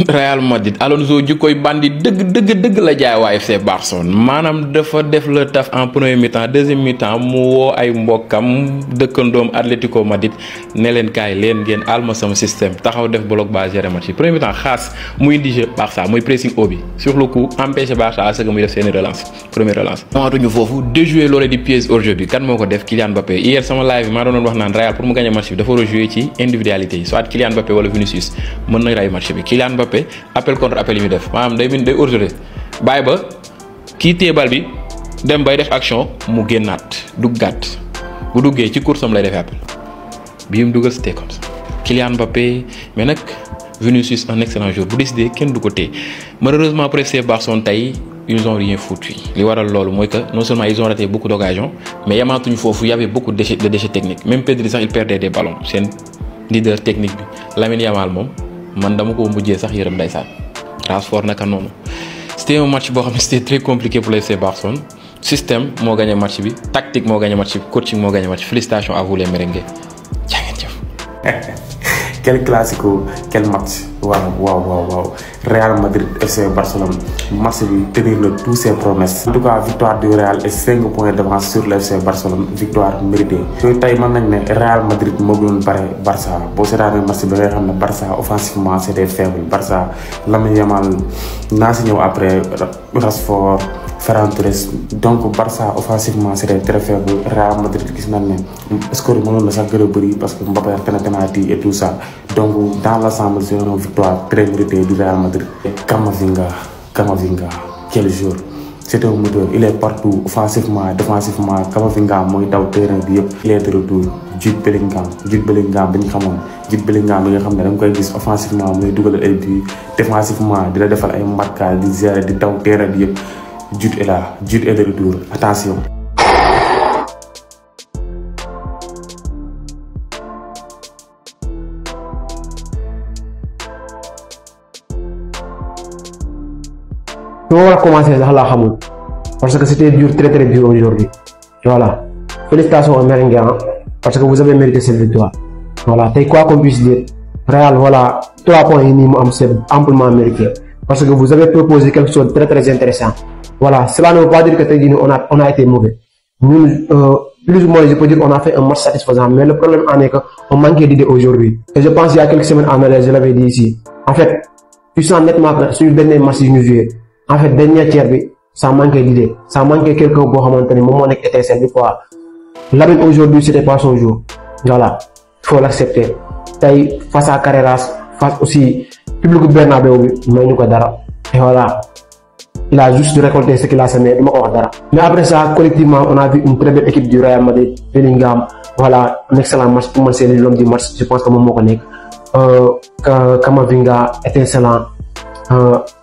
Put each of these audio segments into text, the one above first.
Real Madrid Alonso jikkoy bandi dëgg la jaay waa FC Barcelone maanaam dafa def le taf en premier mi-temps deuxième mi-temps mu woo ay mbokkam dëkkandoom Atlético Madrid ne leen kaay leen ngeen alma sama système taxaw def bloc bas gérer match yi premier mi-temps xaas muy indi jeu Barça muy pressing haut bi sur le coup empêché Barça à ce que muy def seeni relance première relance. amatuñu foofu déjouer loolu di piège hors-jeu bi kan moo ko def Kylian Mbappé hier sama live bi maa doon wax naan Real pour mu gagner match bi dafa war a jouer ci individualité yi soit Kylian Mbappé wala Vinicius mën na ray match bi Kylian Mbappé appel contre appel yi muy def maanaam day hors-jeu bàyyi ba kii téebal bi dem bay def action mu génnaat duggaat bu duggee ci course am lay def appel bii mu dugal c'était comme ça Kylian Mbappé mais nag Vinicius un excellent joueur bu décidé kenn du ko téye malheureusement pour FC Barcelone tey ils ont rien foutu li waral loolu mooy que non seulement ils ont raté beaucoup d'occasions mais yamaatuñu foofu y avait beaucoup de déchets techniques même Pedri sax il perdait des ballons seen leader technique bi Lamine Yamal moom man dama ko mujjee sax yërëm ndeysaan Rashford naka noonu c'était un match boo xam ne c'était très compliqué pour le FC Barcelone système moo gagné match bi tactique moo gagné match bi coaching moo gagné match félicitations à vous les merengues jaa ngeen jëf. Quel classico, quel match. Waouh. Real Madrid FC Barcelone. Match bi tenir le tous ses promesses. En tout cas, victoire du Real et 5 points d'avance sur le FC Barcelone. Victoire méritée. Tey mën nañ ne Real Madrid moo gënoon bare Barça boo seetaanee match bi nga xam ne Barça offensivement c'était faible. Barça Lamine Yamal naa si ñëw après Rashford, Ferran Torres. Donc Barça offensivement c'était très faible. Real Madrid gis nañ ne score bi mënoon na sax gën a bëri parce que Mbappé penalty et tout ça. Donc dans l'ensemble c'est une victoire très méritée du Real Madrid. Camavinga, quel joueur. C'est un moteur, il est partout, offensivement, défensivement. Camavinga mooy daw terrain bi yëpp. Il est de retour. Jude Bellingham bi ñu xamoon. Jude Bellingham bi nga xam ne da nga koy gis offensivement muy dugal ay buts, défensivement di la defal ay marquage di gérer di daw terrain bi yëpp. Jude est là, Jude est de retour. Attention. On va commencer sax laa xamul parce que c'était dur, très dur aujourd'hui. Voilà. Félicitations aux merengues parce que vous avez mérité cette victoire. Voilà. Tey quoi qu'on puisse dire, Real, voilà, 3 points yi nii mu am c'est amplement mérité parce que vous avez proposé quelque chose de très intéressant. Voilà. Cela ne veut pas dire que tey jii on a été mauvais. Ñun plus ou moins je peux dire on a fait un match satisfaisant mais le problème en est que on manquait d'idées aujourd'hui. Et je pense il y a quelques semaines en arrière je l'avais dit ici. En fait, tu sens nettement que suñu dernier match yi ñu joué. En fait dernier tiers bi ça manquait d'idée, ça manquait quelqu'un boo xamante ni moom moo nekk étincelle bi quoi. Lamine aujourd'hui c'était pas son jour. Voilà, il faut l'accepter. Tey face à Carreras, face aussi public Bernabéu bi may ñu ko dara. Et voilà, il a juste récolté ce qu'il a semé, duma ko wax dara. Mais après ça collectivement on a vu une très belle équipe du Real Madrid. Bellingham, voilà, un excellent match pour moi c'est l'homme du match, je pense que moom moo ko nekk. Camavinga étincelant.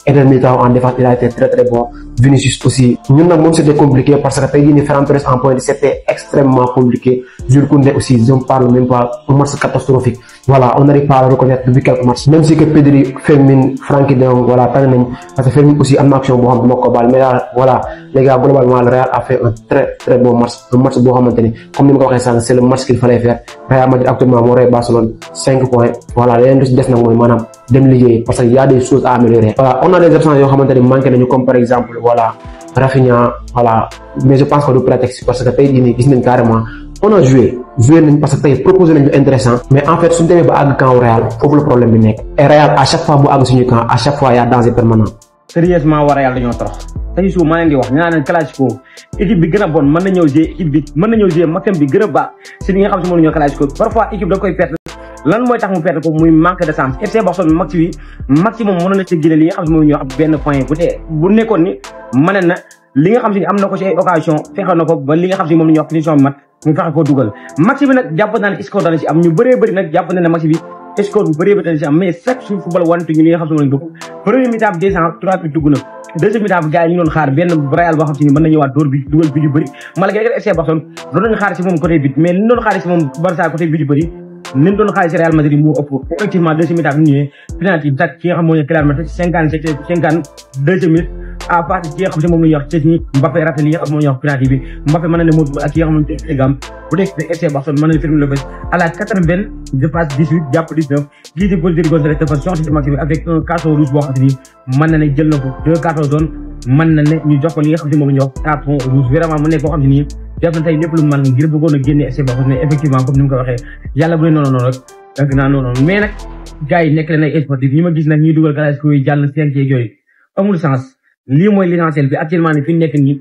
Eden Militao en défense il a été très bon. Vinicius aussi. Ñun nag moom c'était compliqué parce que tey jii nii Ferran Torres en point c'était extrêmement compliqué. Jules Koundé aussi je ne parle même pas, un match catastrophique. Voilà, on n'arrive pas à le reconnaître depuis quelques matchs. Même si que Pedri, Fermin, Frenkie de Jong, voilà, tane nañ parce que Fermin aussi am na action boo xam duma ko baal mais voilà les gars globalement le Real a fait un très bon match, un match boo xamante ni comme ni ma ko waxee sànq c'est le match qu'il fallait faire. Real Madrid actuellement moo rey Barcelone 5 points. Voilà, leneen lu ci des nag mooy maanaam dem liggéey parce que y a des choses à améliorer. Voilà, on a des absences yoo xamante ni manqué nañu comme par exemple voilà Rafinha, voilà, mais je pense que du prétexte parce que tey jii nii gis nañ carrément on a joué nañ parce que tey proposé nañ lu intéressant mais en fait suñu demee ba àgg camp Real foofu le problème bi nekk. Et Real à chaque fois bu àgg suñu camp à chaque fois y a danger permanent. Sérieusement waa Real dañoo torox tey suuf maa leen di wax ñu naan classico équipe bi gën a bon mën na ñëw jouer équipe bi mën na ñëw jouer maximum bi gën a baax si li nga xam si mënuñoo classico parfois équipe da koy perdre. Lan mooy tax mu perdre ko muy manque de sens. FC Barcelone maximum mënoon na ci génne li nga xam si moom ñoo am benn point bu tee bu nekkoon ni mën na li nga xam si am na ko ci ay occasion fexe na ko ba li nga xam si moom la ñuy wax finition bi mat mu fexe koo dugal. Match bi nag jàpp naa ne score dana ci am ñu bëree nag jàpp na ne match bi score bu bëree dana ci am mais chaque jour football wantu ñu li nga xam si moom lañ bëgg. Premier mi-temps bi 3 bi dugg na. Deuxième mi-temps bi gars yi ñu doon xaar benn Real boo xam si ni mën na ñëwaat dóor bi dugal bi yu bëri malgré que FC Barcelone doon nañu xaar si moom côté but mais li ñu doon xaar si moom Barça côté but yu bëri ni ñu doon xaar si Real Madrid moo ëpp. Effectivement deuxième mi-temps bi ñu ñëwee penalty bi sax ki nga xam moo ñu clairement 52e minute à part ci nga xam si moom la ñuy wax Chesney Mbappé raté li nga xam moom la ñuy wax penalty bi Mbappé mën na ne moom ak ki nga xamante ne gam bu nekk FC Barcelone mën na ne Fermin Lopez à la 80 je passe 18 jàpp 19 lii di Paul González dafa sorti ci match bi avec un carton rouge boo xam ne mën na ne jël na ko 2 cartons jaunes mën na ne ñu jox ko li nga xam si moom la ñuy wax carton rouge vraiment mu nekk koo xam ne nii def na tey lépp lu mën ngir bëggoon a génne FC Barcelone mais effectivement comme ni mu ko waxee yàlla bu ne noonu rek dëgg naa noonu mais nag gars yi nekk leen ay sportif ñi ma gis nag ñuy dugal classico yi jàll seen ceeg yooyu amul sens lii mooy l'essentiel bi actuellement ni fi nekk nii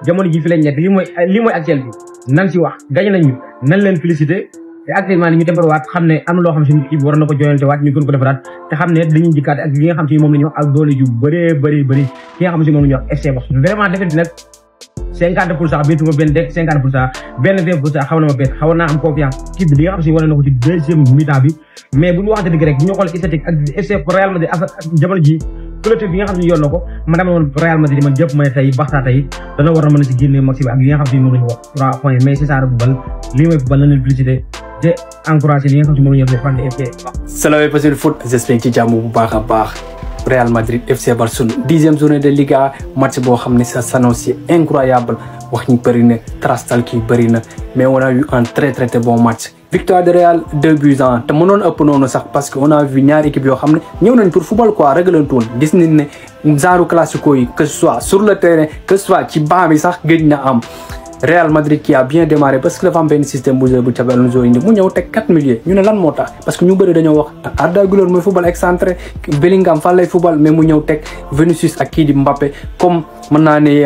jamono ji fi lañ nekk lii mooy actuel bi nan si wax gañ nañu nan leen félicité te actuellement ni ñu defarawaat xam ne am na loo xam si nit war na ko joyante waat ñu gën ko defaraat te xam ne dañuy dikkaat ak li nga xam si moom la ñuy wax ak doole ju bëri ki nga xam si moom la ñuy wax FC Barcelone vraiment defet nag 50% bétuma benn dek 50% benn 20% xaw na ma bett xaw naa am confiance kii bi li nga xam si wane na ko ci deuxième mi-temps bi mais bu ñu waxante dëgg rek bu ñu xool statistique ak FC Real Madrid ak jamono ji collectif bi nga xam ne yor na ko man dama woon Real Madrid man jëpp ma ne tey Barça tey dana war a mën a si génne maxi bi ak li nga xam si moom la ñu wax 3 points mais c'est ça rek football lii mooy football na leen publicité te encouragé li nga xam si moom la ñu def fan FC Salam parce le foot j'espère ci jàmm bu baax a baax Real Madrid FC Barcelone 10e journée de Liga match boo xam ne ça s'annonce incroyable wax ñu bëri na trastal kii bëri na mais on a eu un très bon match victoire de Real 2-1 te mënoon ëpp noonu sax parce que on a vu ñaari équipe yoo xam ne ñëw nañ pour football quoi réglantoon gis nañ ne genre classico yi que ce soit sur le terrain que ce soit ci banc bi sax gëj na am Real Madrid qui a bien démarré parce que dafa am benn système bu Xabi Alonso indi mu ñëw teg 4 milieux ñu ne lan moo tax parce que ñu bëri dañoo wax Arda Güler mooy football excentré Bellingham fan lay football mais mu ñëw teg Vinicius ak kii di Mbappé comme mën naa ne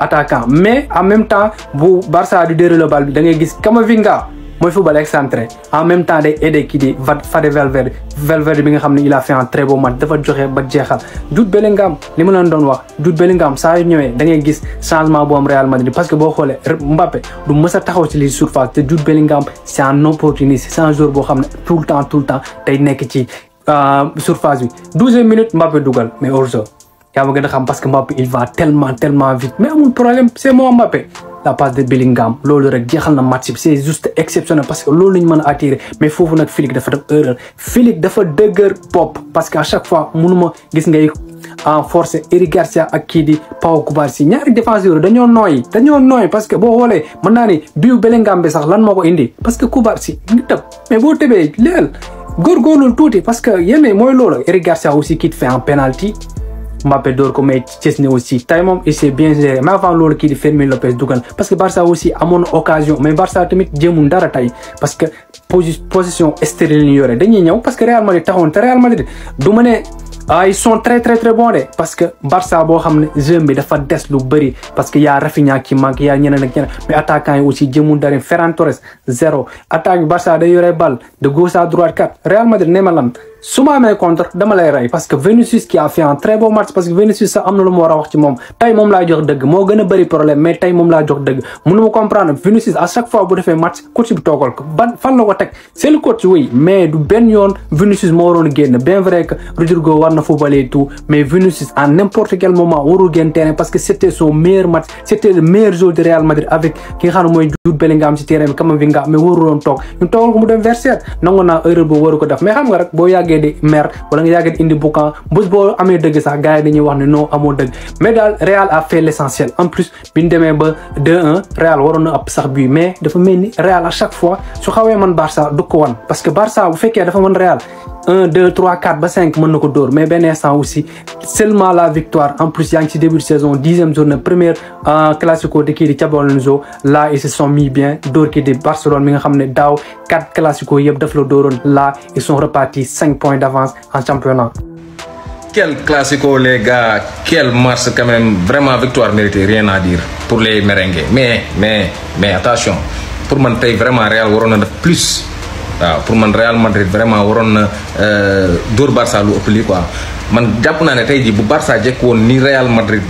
attaquant mais en même temps bu Barça di déroulé bal bi da ngay gis Camavinga mooy football excentré en même temps day aidé kii di Fede Valverde bi nga xam ne il a fait un très beau match dafa joxe ba jeexal Jude Bellingham li ma leen doon wax Jude Bellingham saa yu ñëwee da ngay gis changement bu am Real Madrid parce que boo xoolee Mbappé du mës a taxaw ci li surface te Jude Bellingham c'est un opportuniste c'est un joueur boo xam ne tout le temps day nekk ci surface bi 12e minute Mbappé dugal mais hors-jeu yaa ma gën a xam parce que Mbappé il va tellement vite mais amul problème c'est moi Mbappé la passe de Bellingham loolu rek jeexal na match bi c'est juste exceptionnel parce que loolu lañu mën a attirer mais foofu nag Flick dafa def erreur Flick dafa dëgër bopp parce que à chaque fois mënuma gis ngay en force Eric Garcia ak kii di Pau Cubarsí ñaari défenseurs dañoo nooy parce que boo xoolee mën naa ni biu Bellingham bi sax lan moo ko indi parce que Cubarsí ngi tëb mais boo tëbee leel góorgóorlu tuuti parce que yenn mooy loolu Eric Garcia aussi qui fait un penalty Mbappé door ko mais Chesney aussi tey moom il s'est bien géré mais avant loolu kii di Fermin Lopez dugal parce que Barça aussi amoon occasion mais Barça tamit jéemul dara tey parce que position stérile ñu yore dañuy ñëw parce que Real Madrid taxoon te Real Madrid du ma ne ils sont très bons de parce que Barça boo xam ne jeu bi dafa des lu bëri parce que y'a Rafinha qui manque y'a ñeneen ak ñeneen mais attaquant yi aussi jéemul dara Ferran Torres 0 attaque bi Barça day yore balle de gauche à droite 4 Real Madrid ne ma lan su ma amee contre dama lay rey parce que Vinicius qui a fait un très beau match parce que Vinicius sax am na lu mu war a wax ci moom tey moom laa jox dëgg moo gën a bëri problème mais tey moom laa jox dëgg mënu ma comprendre Vinicius à chaque fois bu defee match coach bi toogal ko fan la ko teg c'est le coach oui mais du benn yoon Vinicius moo waroon génn bien vrai que Rodrigo war na footballer et tout mais Vinicius à n'importe quel moment warul génn terrain parce que c'était son meilleur match c'était le meilleur joueur de Real Madrid avec ki nga xam ne mooy Jude Bellingham ci terrain bi Camavinga mais waruloon toog ñu toogal ko mu dem Versailles nangu naa erreur boobu waru ko def mais xam nga rek boo yàggee di mer wala nga yàggee indi boucan bés boo amee dëgg sax gars yi dañuy wax ne non amoo dëgg mais daal Real a fait l'essentiel en plus bi ñu demee ba 2-1 Real waroon na ëpp sax bii mais dafa mel ni Real à chaque fois su xawee man Barça du ko wan parce que Barça bu fekkee dafa mën Real 1 2 3 4 ba 5 mën na ko dóor mais benn instant aussi seulement la victoire en plus yaa ngi ci début de saison 10e journée première classico de kii di Xabi Alonso là ils se sont mis bien dóor kii di Barcelone mi nga xam ne daaw 4 classico yëpp daf la dóoroon là ils sont repartis 5 points d'avance en championnat. Quel classico les gars, quel match quand même, vraiment victoire méritée, rien à dire pour les merengues. Mais attention, pour man tey vraiment Real waroon na def plus. waaw pour man Real Madrid vraiment waroon na dóor Barça lu ëpp lii quoi man jàpp naa ne tey jii bu Barça jekk woon ni Real Madrid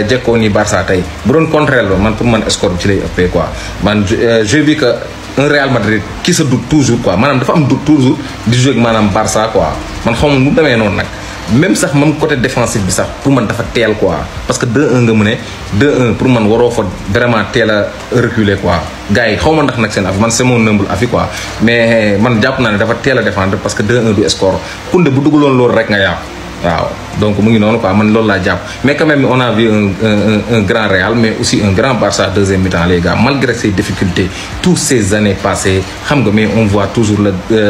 jekkoo ni Barça tey bu doon contraire la man pour man score bi ci lay ëppee quoi man j'ai vu que un Real Madrid qui se doute toujours quoi maanaam dafa am doute toujours di jouer ak maanaam Barça quoi man xaw ma nu demee noonu nag même sax même côté défensif bi sax pour man dafa teel quoi parce que 2-1 nga mu ne 2-1 pour man waroo fa vraiment teel a reculer quoi gars yi xaw ma ndax nag seen avis man c'est mon humble avis quoi mais man jàpp naa ne dafa teel a défendre parce que 2-1 du score Koundé bu dugaloon loolu rek nga yàqu waaw donc mu ngi noonu quoi man loolu laa jàpp mais quand même on a vu un grand Real mais aussi un grand Barça deuxième mi-temps les gars malgré ces difficultés toutes ces années passées xam nga mais on voit toujours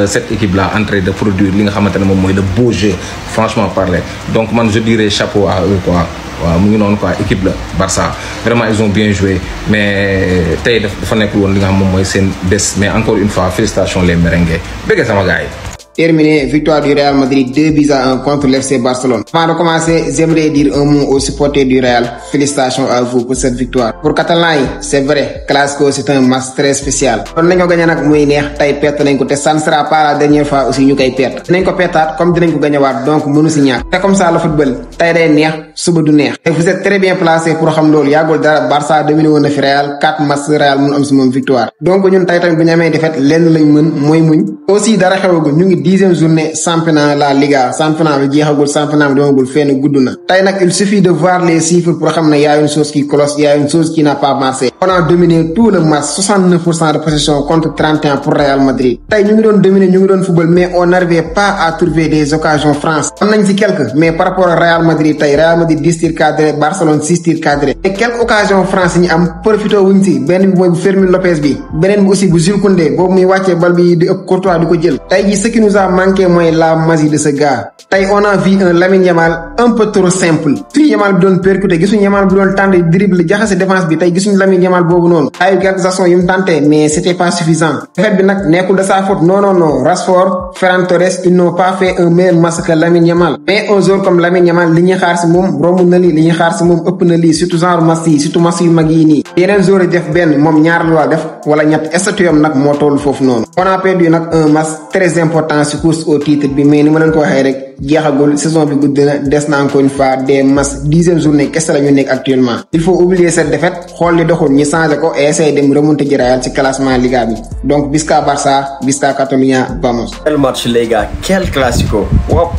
cette équipe là en train de produire li nga xamante ne moom mooy le beau jeu franchement parler donc man je dirais chapeau à eux quoi. waaw mu ngi noonu quoi équipe la Barça vraiment ils ont bien joué mais tey dafa nekkul woon li nga xam moom mooy seen bés mais encore une fois félicitations les merengues bëgg sama gars yi. Terminé, victoire du Real Madrid 2-1 contre l'FC Barcelone. Avant de commencer, j'aimerais dire un mot aux supporters du Real. Félicitations à vous pour cette victoire. Pour Catalan, c'est vrai, Clasico c'est un match très spécial. On a gagné nak muy neex tay perte nañ ko té ça ne sera pas la dernière fois aussi ñu koy perte. Dinañ ko pertaat comme dinañ ko gagné waat donc mënu ci ñak. C'est comme ça le football. Tay day neex, suba du neex. Et vous êtes très bien placé pour xam loolu. Yagul dara Barça dominé won na fi Real 4 matchs Real mënu am ci mom victoire. Donc ñun tay tamit bu ñu amé défaite lenn lañ mën moy muñ. Aussi dara xewagul ñu ngi 10e journée championnat la Liga championnat bi jeexagul championnat bi demagul fenn gudd na tey nag il suffit de voir les chiffres pour xam ne y a une chose qui cloche y a une chose qui n'a pas marché. On a dominé tout le match 69% de possession contre 31 pour Real Madrid tey ñu ngi doon dominer ñu ngi doon football mais on n'arrivait pas à trouver des occasions franches am nañ ci quelques mais par rapport à Real Madrid tey Real Madrid 10 tirs cadrés Barcelone 6 tirs cadrés et quelques occasions franches ñu am profité wuñ ci benn bi mooy bu Fermín López bi beneen bi aussi bu Jules Koundé boobu muy wàccee bal bi di ëpp Courtois di ko jël tey ji ce qui nous a manqué mooy la magie de ce gars tey on a vu un Lamine Yamal un peu trop simple suñu Yamal bi doon percuté gisuñu Yamal bi doon tendre dribble jaxase défense bi tey gisuñu Lamine Yamal boobu noonu ay quelques actions yu mu tenté mais c'était pas suffisant fait bi nag nekkul de sa faute non Rashford Ferran Torres ils n'ont pas fait un meilleur match que Lamine Yamal mais un joueur comme Lamine Yamal li ñuy xaar si moom romb na lii li ñuy xaar si moom ëpp na lii surtout genre match yi surtout match yu mag yi nii yeneen joueurs yi def benn moom ñaar la def wala ñett statut am nag moo toll foofu noonu on a perdu nag un match très important si course au titre bi mais ni ma leen ko waxee rek jeexagul saison bi gudd na des na encore une fois des matchs 10e journée kese la ñu nekk actuellement il faut oublier cette défaite xool li doxul ñu changer ko et essayer dem remonter ji Real ci classement Liga bi donc Visca Barça Visca Catalunya vamos. Quel match les gars quel classico wop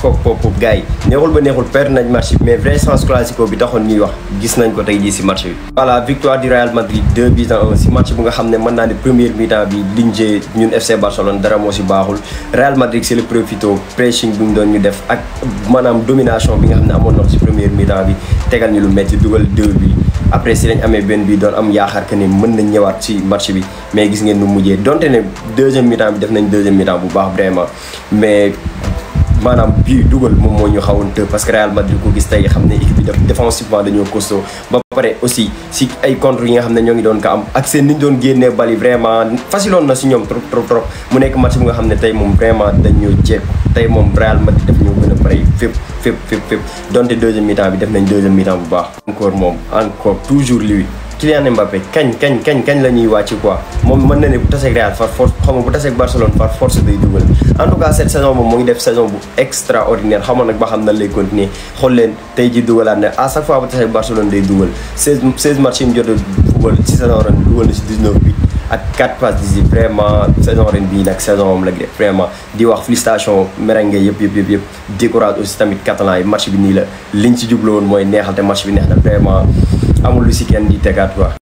gars yi neexul ba neexul perdre nañ match bi mais vrai sens classico bi taxoon ñuy wax gis nañ ko tey jii si match bi. voilà victoire du Real Madrid 2-1 si match bu nga xam ne mën naa ne première mi-temps bi liñ jee ñun FC Barcelone dara moo si baaxul Real Madrid c'est le profito pressing bu ñu doon ñu def ak maanaam domination bi nga xam ne amoon na ci première mi-temps bi tegal ñu lu metti dugal 2 bi après si lañ amee benn bi doon am yaakaar que ne mën nañ ñëwaat ci match bi mais gis ngeen nu mujjee donte ne deuxième mi-temps bi def nañ deuxième mi-temps bu baax vraiment mais maanaam bii dugal moom moo ñu xawoon të parce que Real Madrid ko gis tey xam ne équipe bi défensivement dañoo costaud ba pare aussi si ay contre yi nga xam ne ñoo ngi doon ko am ak seen ni ñu doon génnee bali vraiment faciloon na si ñoom trop mu nekk match bu nga xam ne tey moom vraiment dañoo jeeg tey moom Real Madrid daf ñoo gën a pare fépp donte deuxième mi-temps bi def nañ deuxième mi-temps bu baax encore toujours lui Kylian Mbappé kañ la ñuy wàcc quoi moom mën na ne bu taseeg Real par force xam nga bu taseeg Barcelone par force day dugal en tout cas cette saison moom mu ngi def saison bu extraordinaire xam nga nag ba xam nan lay continuer xool leen tey ji dugalaat ne à chaque fois bu taseeg Barcelone day dugal 16 matchs yi mu jot a football ci saison ren dugal na si 19 bi ak 4 passes décisives vraiment saison ren bii nag saison moom la def vraiment di wax félicitations merengue yëpp décourage aussi tamit catalan yi match bi nii la liñ ci jublu woon mooy neexal te match bi neex na vraiment amul lu si kenn di tegaat quoi.